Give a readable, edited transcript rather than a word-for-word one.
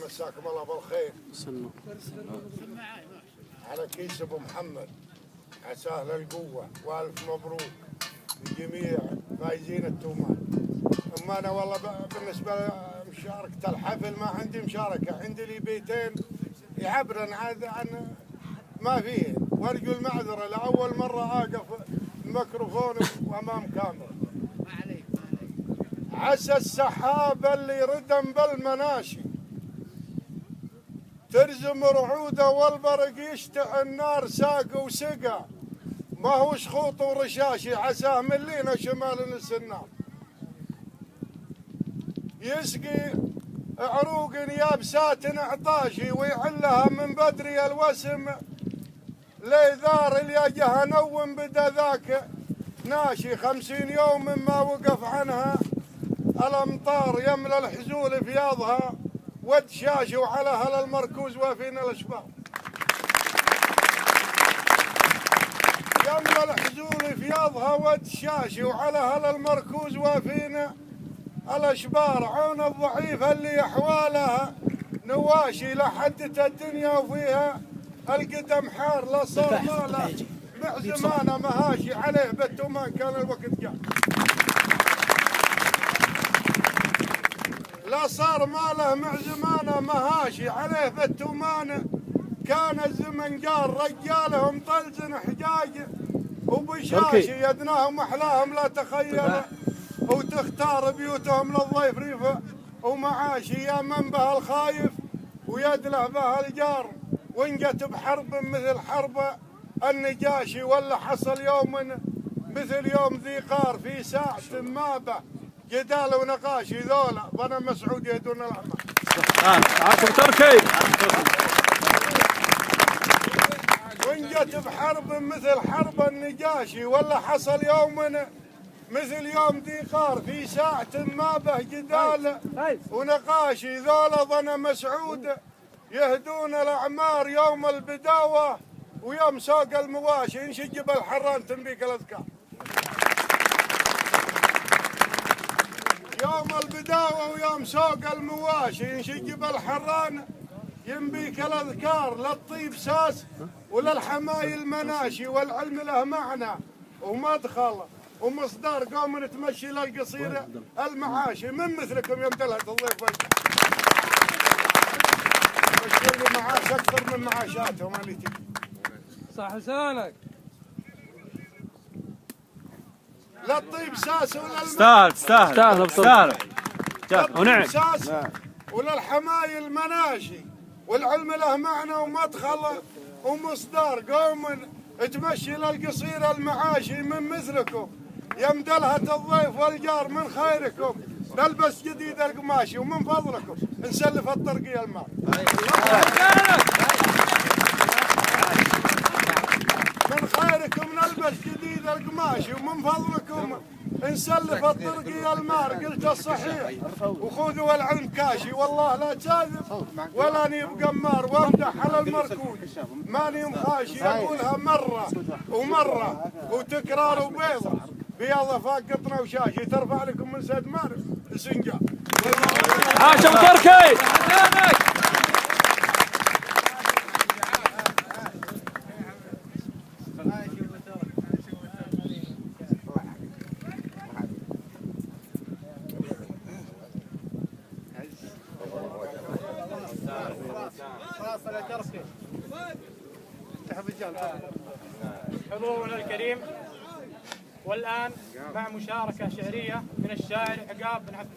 مساكم الله بالخير. على كيس ابو محمد عساه للقوه والف مبروك لجميع فايزين التومان. اما انا والله بالنسبه لمشاركه الحفل ما عندي مشاركه، عندي لي بيتين يعبرن عن ما فيه، وارجو المعذره لاول مره اقف الميكروفون وامام كاميرا. عسى السحاب اللي ردم بالمناشي ترزم رعوده والبرق يشتعل النار ساق وسقى، ما هو شخوط ورشاشي عساه ملينا شمال السنار يسقي عروق يابسات عطاشي ويعلها من بدري الوسم ليذار اليجه نوم بدا ذاك ناشي 50 يوم ما وقف عنها الامطار يملى الحزول فياضها ود شاشي وعلى هل المركوز وافينا الاشبار يملى الحزول فياضها ود شاشي وعلى هل المركوز وافينا الاشبار عون الضعيف اللي احوالها نواشي لحدت الدنيا وفيها القدم حار لا صار ماله مع زمانه مهاشي عليه بالتومان كان الوقت جاء لا صار ماله مع زمانه مهاشي عليه بالتومان كان الزمن جار رجالهم طلزن حجاج وبشاشي يدناهم احلاهم لا تخيل وتختار بيوتهم للضيف ريفه ومعاشي يا من به الخايف ويدله به الجار وانجت بحرب مثل حرب النجاشي ولا حصل يوم مثل يوم ذي قار في ساعة ما به جدال ونقاشي ذولا ظنا مسعود يهدون الأعمال. عاكم تركي. وانجت بحرب مثل حرب النجاشي ولا حصل يوم مثل يوم ذي قار في ساعة ما به جدال ونقاشي ذولا ظنا مسعود يهدون الأعمار يوم البداوة ويوم سوق المواشي انشجب الحران تنبيك الأذكار. يوم البداوة ويوم سوق المواشي انشجب الحران ينبيك الأذكار للطيب ساس وللحمايل مناشي والعلم له معنى ومدخل ومصدر قوم تمشي للقصير المعاشي من مثلكم يمتلها الضيف بشر لي معاش اكثر من معاشاتهم اللي تجي. صح لسانك. لا الطيب ساس ولا تستاهل ونعم ساس ولا الحمايل مناشي والعلم له معنى ومدخل ومصدر قوم تمشي للقصير المعاشي من مثلكم يمدلها الضيف والجار من خيركم نلبس جديد القماشي ومن فضلكم نسلف الطرقية الماء. من خيركم نلبس جديد القماشي ومن فضلكم نسلف الطرقية الماء. قلت الصحيح وخذوا العلم كاشي والله لا كاذب ولا ني بقمار وامدح على المركوز ماني مخاشي اقولها مرة ومرة وتكرار وبيضة بياضة فاق قطنة وشاشي ترفع لكم من سد مارس السنجاب. عاشم تركي. حضورنا الكريم والآن مع مشاركة شعرية من الشاعر عقاب بن عبد